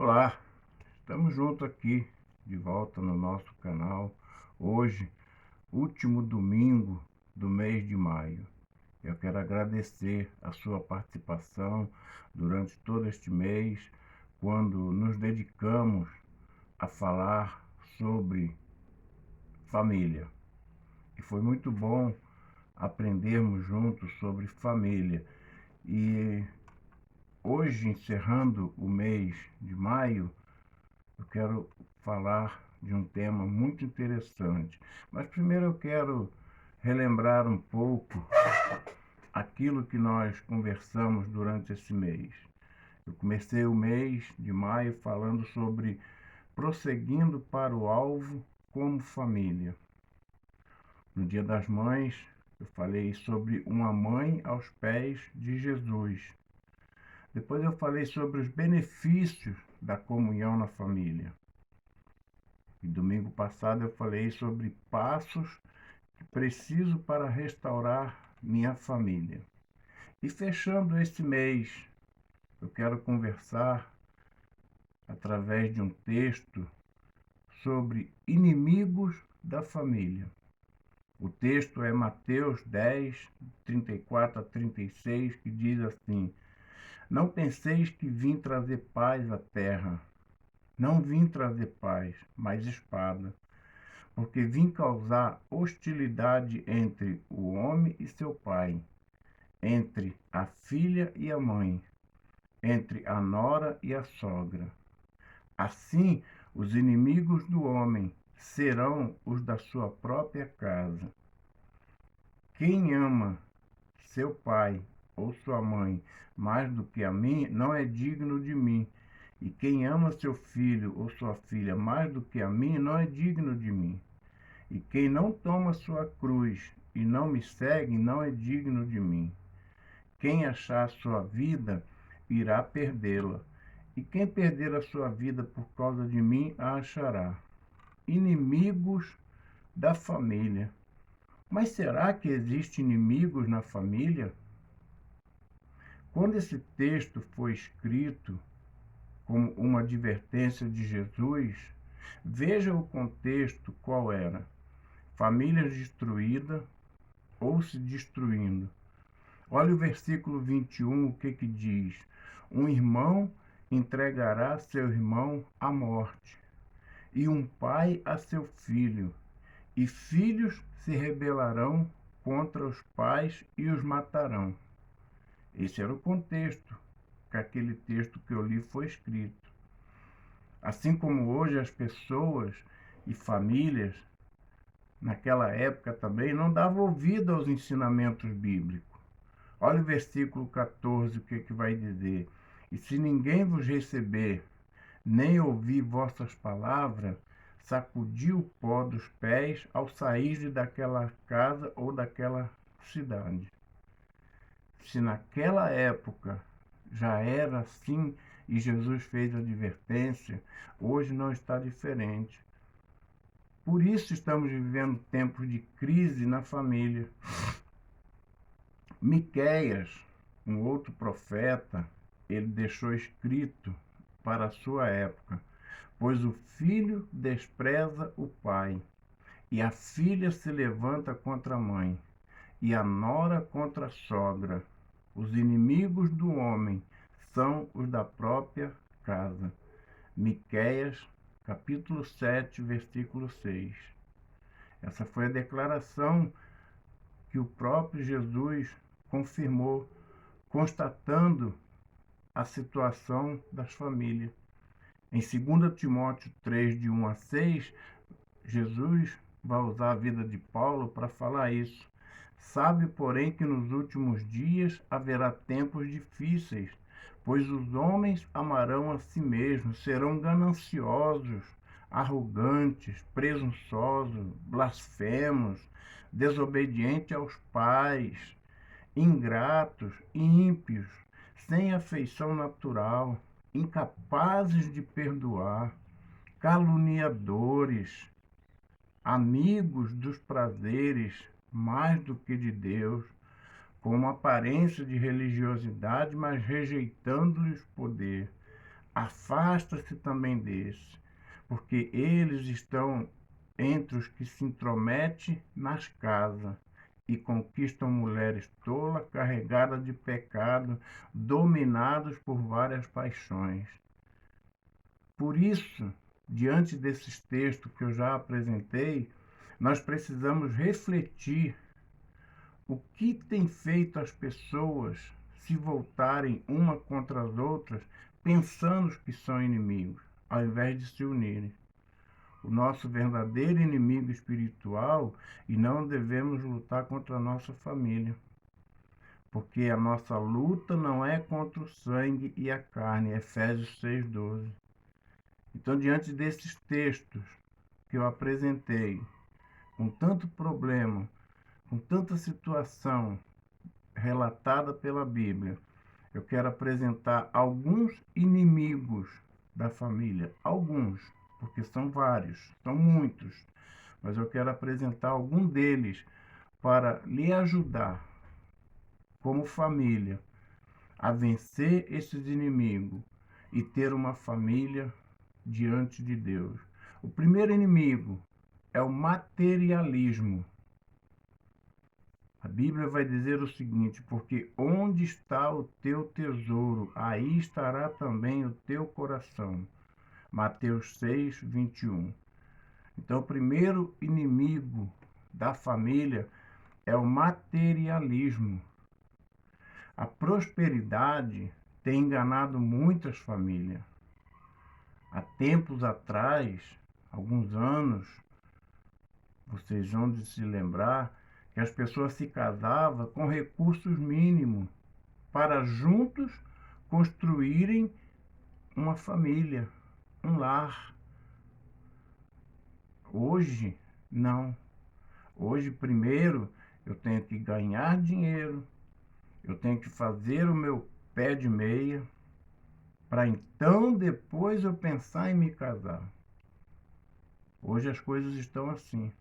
Olá, estamos juntos aqui de volta no nosso canal. Hoje, último domingo do mês de maio. Eu quero agradecer a sua participação durante todo este mês, quando nos dedicamos a falar sobre família. E foi muito bom aprendermos juntos sobre família. E hoje, encerrando o mês de maio, eu quero falar de um tema muito interessante. Mas primeiro eu quero relembrar um pouco aquilo que nós conversamos durante esse mês. Eu comecei o mês de maio falando sobre prosseguindo para o alvo como família. No Dia das Mães, eu falei sobre uma mãe aos pés de Jesus. Depois eu falei sobre os benefícios da comunhão na família. E domingo passado eu falei sobre passos que preciso para restaurar minha família. E fechando este mês, eu quero conversar através de um texto sobre inimigos da família. O texto é Mateus 10, 34 a 36, que diz assim: Não penseis que vim trazer paz à terra. Não vim trazer paz, mas espada. Porque vim causar hostilidade entre o homem e seu pai, entre a filha e a mãe, entre a nora e a sogra. Assim, os inimigos do homem serão os da sua própria casa. Quem ama seu pai ou sua mãe mais do que a mim não é digno de mim. E quem ama seu filho ou sua filha mais do que a mim não é digno de mim. E quem não toma sua cruz e não me segue não é digno de mim. Quem achar sua vida irá perdê-la, e quem perder a sua vida por causa de mim a achará. Inimigos da família. Mas será que existem inimigos na família? Quando esse texto foi escrito como uma advertência de Jesus, veja o contexto qual era: famílias destruídas ou se destruindo. Olha o versículo 21, o que diz? Um irmão entregará seu irmão à morte, e um pai a seu filho, e filhos se rebelarão contra os pais e os matarão. Esse era o contexto que aquele texto que eu li foi escrito. Assim como hoje as pessoas e famílias, naquela época também, não davam ouvido aos ensinamentos bíblicos. Olha o versículo 14, o que vai dizer. E se ninguém vos receber, nem ouvir vossas palavras, sacudi o pó dos pés ao sair daquela casa ou daquela cidade. Se naquela época já era assim e Jesus fez a advertência, hoje não está diferente. Por isso estamos vivendo tempos de crise na família. Miqueias, um outro profeta, ele deixou escrito para a sua época: pois o filho despreza o pai, e a filha se levanta contra a mãe, e a nora contra a sogra. Os inimigos do homem são os da própria casa. Miqueias, capítulo 7, versículo 6. Essa foi a declaração que o próprio Jesus confirmou, constatando a situação das famílias. Em 2 Timóteo 3, de 1 a 6, Jesus vai usar a vida de Paulo para falar isso. Sabe, porém, que nos últimos dias haverá tempos difíceis, pois os homens amarão a si mesmos, serão gananciosos, arrogantes, presunçosos, blasfemos, desobedientes aos pais, ingratos, ímpios, sem afeição natural, incapazes de perdoar, caluniadores, amigos dos prazeres mais do que de Deus, com uma aparência de religiosidade, mas rejeitando-lhes poder. Afasta-se também desses, porque eles estão entre os que se intrometem nas casas e conquistam mulheres tolas, carregadas de pecado, dominados por várias paixões. Por isso, diante desses textos que eu já apresentei, nós precisamos refletir o que tem feito as pessoas se voltarem uma contra as outras, pensando que são inimigos, ao invés de se unirem. O nosso verdadeiro inimigo espiritual, e não devemos lutar contra a nossa família, porque a nossa luta não é contra o sangue e a carne, Efésios 6,12. Então, diante desses textos que eu apresentei, com tanto problema, com tanta situação relatada pela Bíblia, eu quero apresentar alguns inimigos da família. Alguns, porque são vários, são muitos. Mas eu quero apresentar algum deles para lhe ajudar, como família, a vencer esses inimigos e ter uma família diante de Deus. O primeiro inimigo é o materialismo. A Bíblia vai dizer o seguinte: porque onde está o teu tesouro, aí estará também o teu coração. Mateus 6:21. Então, o primeiro inimigo da família é o materialismo. A prosperidade tem enganado muitas famílias. Há tempos atrás, alguns anos, vocês vão de se lembrar que as pessoas se casavam com recursos mínimos para juntos construírem uma família, um lar. Hoje, não. Hoje, primeiro, eu tenho que ganhar dinheiro, eu tenho que fazer o meu pé de meia, para então depois eu pensar em me casar. Hoje as coisas estão assim.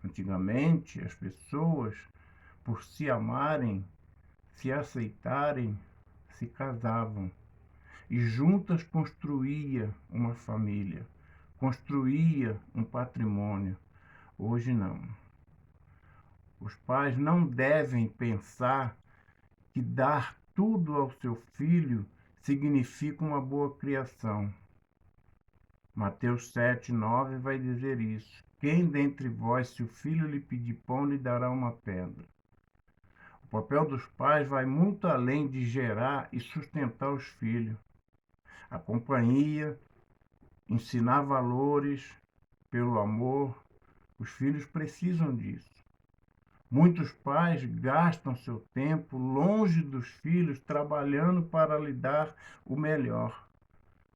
Antigamente, as pessoas, por se amarem, se aceitarem, se casavam e juntas construía uma família, construía um patrimônio. Hoje não. Os pais não devem pensar que dar tudo ao seu filho significa uma boa criação. Mateus 7:9 vai dizer isso. Quem dentre vós, se o filho lhe pedir pão, lhe dará uma pedra? O papel dos pais vai muito além de gerar e sustentar os filhos. A companhia, ensinar valores pelo amor, os filhos precisam disso. Muitos pais gastam seu tempo longe dos filhos, trabalhando para lhe dar o melhor,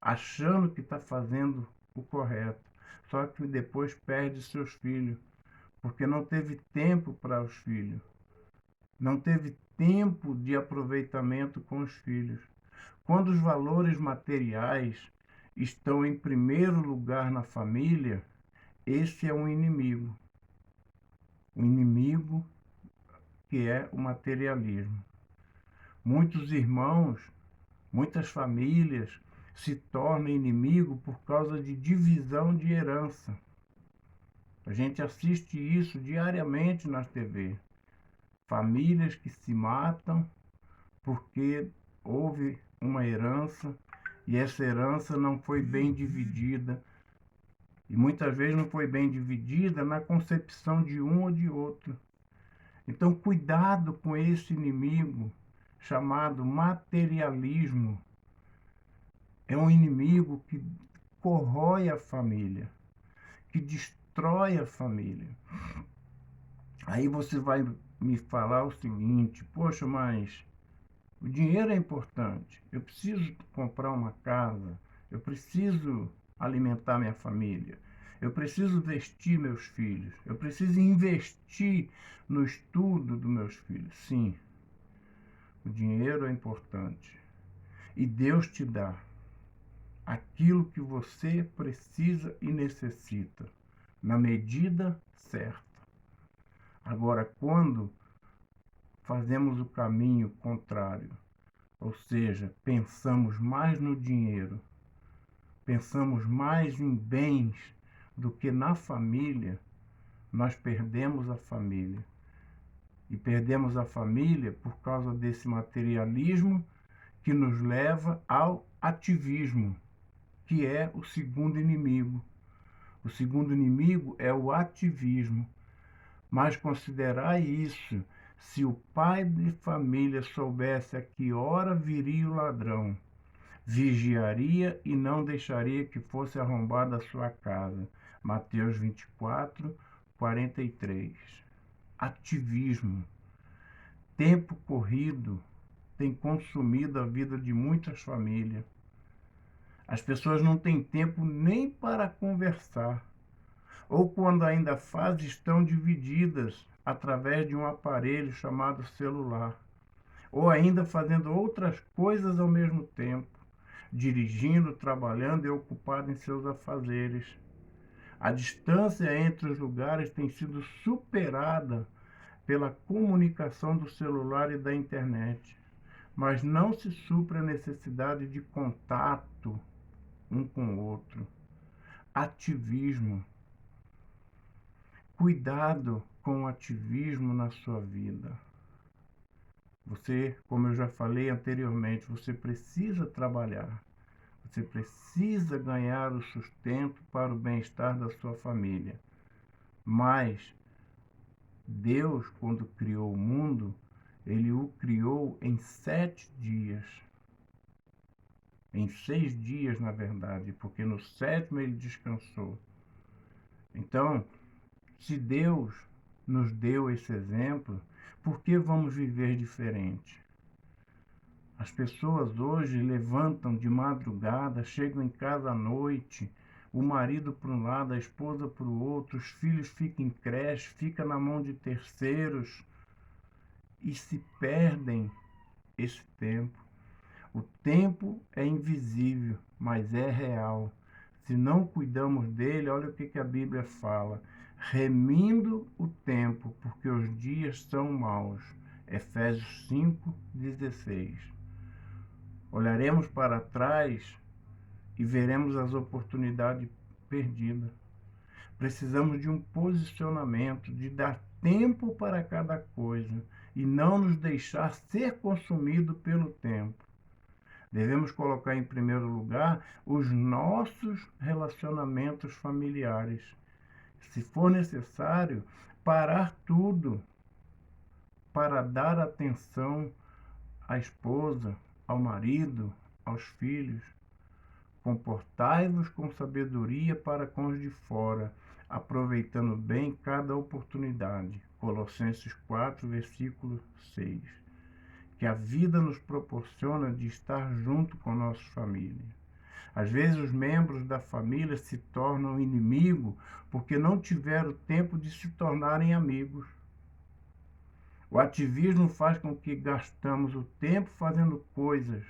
achando que está fazendo o correto. Só que depois perde seus filhos, porque não teve tempo para os filhos. Não teve tempo de aproveitamento com os filhos. Quando os valores materiais estão em primeiro lugar na família, esse é um inimigo. Um inimigo que é o materialismo. Muitos irmãos, muitas famílias se tornam inimigos por causa de divisão de herança. A gente assiste isso diariamente na TV. Famílias que se matam porque houve uma herança e essa herança não foi bem dividida. E muitas vezes não foi bem dividida na concepção de um ou de outro. Então, cuidado com esse inimigo chamado materialismo. É um inimigo que corrói a família, que destrói a família. Aí você vai me falar o seguinte: poxa, mas o dinheiro é importante, eu preciso comprar uma casa, eu preciso alimentar minha família, eu preciso vestir meus filhos, eu preciso investir no estudo dos meus filhos. Sim, o dinheiro é importante e Deus te dá aquilo que você precisa e necessita, na medida certa. Agora, quando fazemos o caminho contrário, Ou seja, pensamos mais no dinheiro, pensamos mais em bens do que na família, nós perdemos a família. E perdemos a família por causa desse materialismo que nos leva ao ativismo, que é o segundo inimigo. O segundo inimigo é o ativismo. Mas considerai isso: se o pai de família soubesse a que hora viria o ladrão, vigiaria e não deixaria que fosse arrombada a sua casa. Mateus 24, 43. Ativismo. Tempo corrido tem consumido a vida de muitas famílias. As pessoas não têm tempo nem para conversar, ou quando ainda fazem, estão divididas através de um aparelho chamado celular, ou ainda fazendo outras coisas ao mesmo tempo, dirigindo, trabalhando e ocupado em seus afazeres. A distância entre os lugares tem sido superada pela comunicação do celular e da internet, mas não se supre a necessidade de contato um com o outro. Ativismo. Cuidado com o ativismo na sua vida. Você, como eu já falei anteriormente, você precisa trabalhar. Você precisa ganhar o sustento para o bem-estar da sua família. Mas Deus, quando criou o mundo, ele o criou em 7 dias. Em 6 dias, na verdade, porque no 7º ele descansou. Então, se Deus nos deu esse exemplo, por que vamos viver diferente? As pessoas hoje levantam de madrugada, chegam em casa à noite, o marido para um lado, a esposa para o outro, os filhos ficam em creche, ficam na mão de terceiros e se perdem esse tempo. O tempo é invisível, mas é real. Se não cuidamos dele, olha o que a Bíblia fala: remindo o tempo, porque os dias são maus. Efésios 5:16. Olharemos para trás e veremos as oportunidades perdidas. Precisamos de um posicionamento, de dar tempo para cada coisa e não nos deixar ser consumido pelo tempo. Devemos colocar em primeiro lugar os nossos relacionamentos familiares. Se for necessário, parar tudo para dar atenção à esposa, ao marido, aos filhos. Comportai-vos com sabedoria para com os de fora, aproveitando bem cada oportunidade. Colossenses 4, versículo 6. Que a vida nos proporciona de estar junto com nossas famílias. Às vezes os membros da família se tornam inimigos porque não tiveram tempo de se tornarem amigos. O ativismo faz com que gastamos o tempo fazendo coisas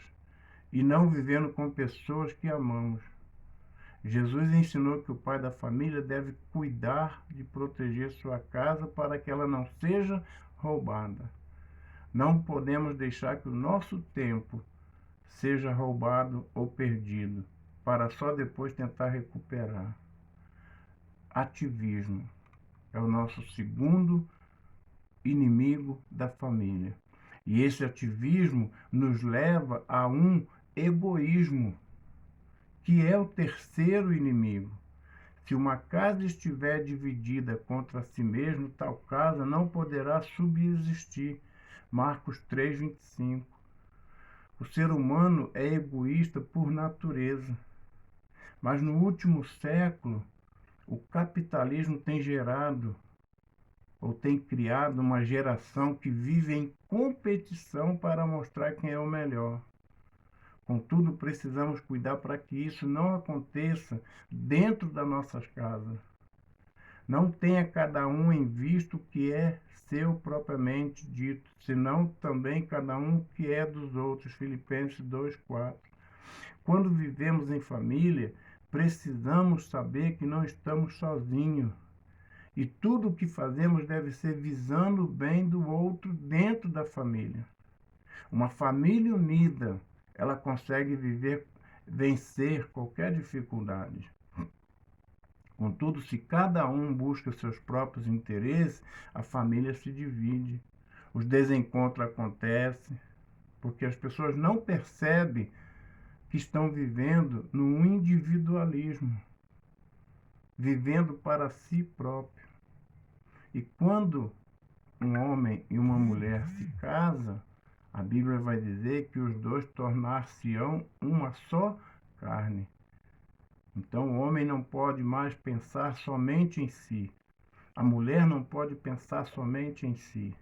e não vivendo com pessoas que amamos. Jesus ensinou que o pai da família deve cuidar de proteger sua casa para que ela não seja roubada. Não podemos deixar que o nosso tempo seja roubado ou perdido, para só depois tentar recuperar. Ativismo é o nosso segundo inimigo da família. E esse ativismo nos leva a um egoísmo, que é o terceiro inimigo. Se uma casa estiver dividida contra si mesma, tal casa não poderá subsistir. Marcos 3:25. O ser humano é egoísta por natureza. Mas no último século, o capitalismo tem gerado ou tem criado uma geração que vive em competição para mostrar quem é o melhor. Contudo, precisamos cuidar para que isso não aconteça dentro das nossas casas. Não tenha cada um em vista o que é seu propriamente dito, senão também cada um o que é dos outros. Filipenses 2:4. Quando vivemos em família, precisamos saber que não estamos sozinhos. E tudo o que fazemos deve ser visando o bem do outro dentro da família. Uma família unida, ela consegue vencer qualquer dificuldade. Contudo, se cada um busca seus próprios interesses, a família se divide. Os desencontros acontecem porque as pessoas não percebem que estão vivendo no individualismo, vivendo para si próprio. E quando um homem e uma mulher se casam, a Bíblia vai dizer que os dois tornar-se-ão uma só carne. Então o homem não pode mais pensar somente em si. A mulher não pode pensar somente em si.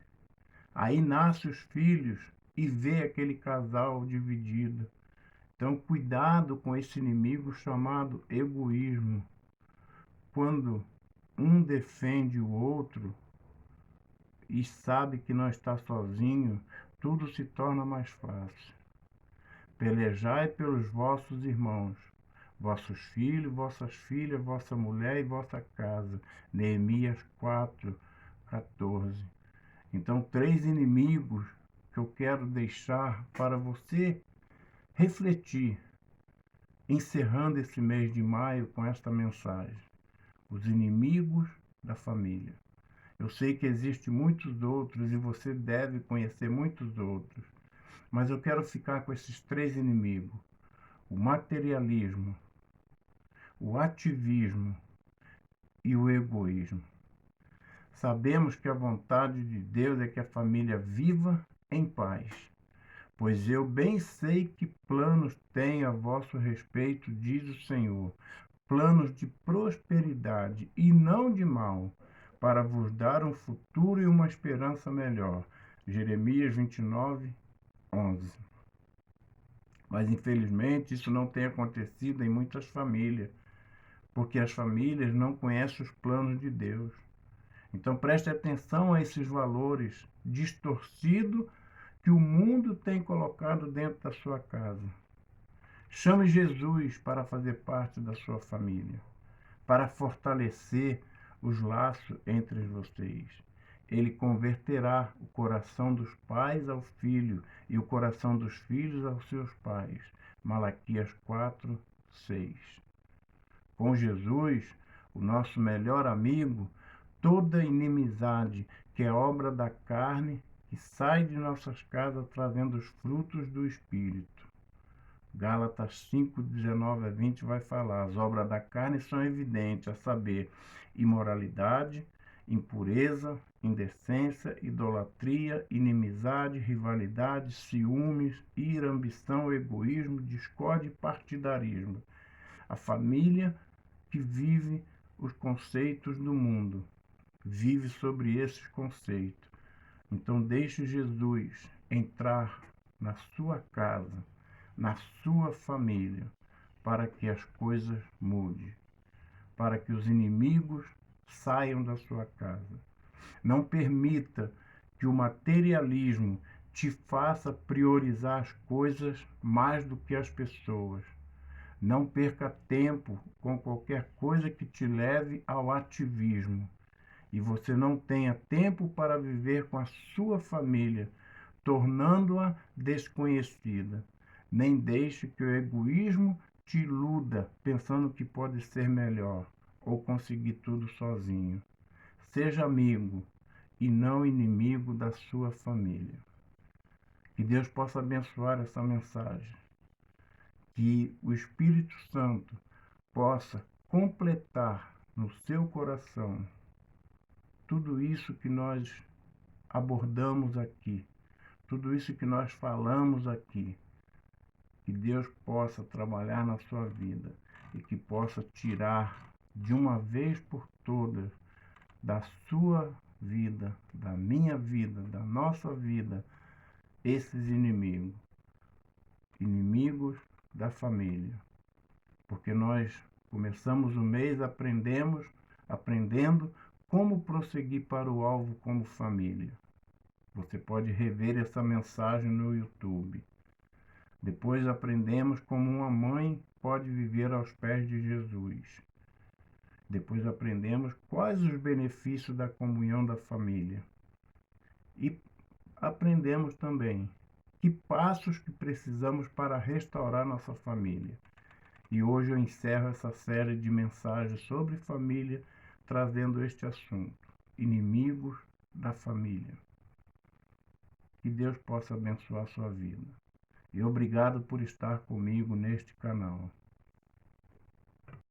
Aí nascem os filhos e vê aquele casal dividido. Então cuidado com esse inimigo chamado egoísmo. Quando um defende o outro e sabe que não está sozinho, tudo se torna mais fácil. Pelejai pelos vossos irmãos, vossos filhos, vossas filhas, vossa mulher e vossa casa. Neemias 4:14. Então, 3 inimigos que eu quero deixar para você refletir, encerrando esse mês de maio com esta mensagem. Os inimigos da família. Eu sei que existem muitos outros e você deve conhecer muitos outros, mas eu quero ficar com esses 3 inimigos: o materialismo, o ativismo e o egoísmo. Sabemos que a vontade de Deus é que a família viva em paz, pois eu bem sei que planos tenho a vosso respeito, diz o Senhor, planos de prosperidade e não de mal, para vos dar um futuro e uma esperança melhor. Jeremias 29:11. Mas infelizmente isso não tem acontecido em muitas famílias, porque as famílias não conhecem os planos de Deus. Então preste atenção a esses valores distorcidos que o mundo tem colocado dentro da sua casa. Chame Jesus para fazer parte da sua família, para fortalecer os laços entre vocês. Ele converterá o coração dos pais ao filho e o coração dos filhos aos seus pais. Malaquias 4:6. Com Jesus, o nosso melhor amigo, toda inimizade que é obra da carne, que sai de nossas casas trazendo os frutos do Espírito. Gálatas 5:19-20 vai falar: as obras da carne são evidentes, a saber, imoralidade, impureza, indecência, idolatria, inimizade, rivalidade, ciúmes, ira, ambição, egoísmo, discórdia e partidarismo. A família que vive os conceitos do mundo, vive sobre esses conceitos. Então deixe Jesus entrar na sua casa, na sua família, para que as coisas mudem, para que os inimigos saiam da sua casa. Não permita que o materialismo te faça priorizar as coisas mais do que as pessoas. Não perca tempo com qualquer coisa que te leve ao ativismo e você não tenha tempo para viver com a sua família, tornando-a desconhecida. Nem deixe que o egoísmo te iluda, pensando que pode ser melhor ou conseguir tudo sozinho. Seja amigo e não inimigo da sua família. Que Deus possa abençoar essa mensagem. Que o Espírito Santo possa completar no seu coração tudo isso que nós abordamos aqui, tudo isso que nós falamos aqui. Que Deus possa trabalhar na sua vida e que possa tirar de uma vez por todas da sua vida, da minha vida, da nossa vida, esses inimigos, inimigos da família. Porque nós começamos o mês aprendendo como prosseguir para o alvo como família. Você pode rever essa mensagem no YouTube. Depois aprendemos como uma mãe pode viver aos pés de Jesus. Depois aprendemos quais os benefícios da comunhão da família. E aprendemos também Que passos que precisamos para restaurar nossa família? E hoje eu encerro essa série de mensagens sobre família, trazendo este assunto: inimigos da família. Que Deus possa abençoar a sua vida. E obrigado por estar comigo neste canal.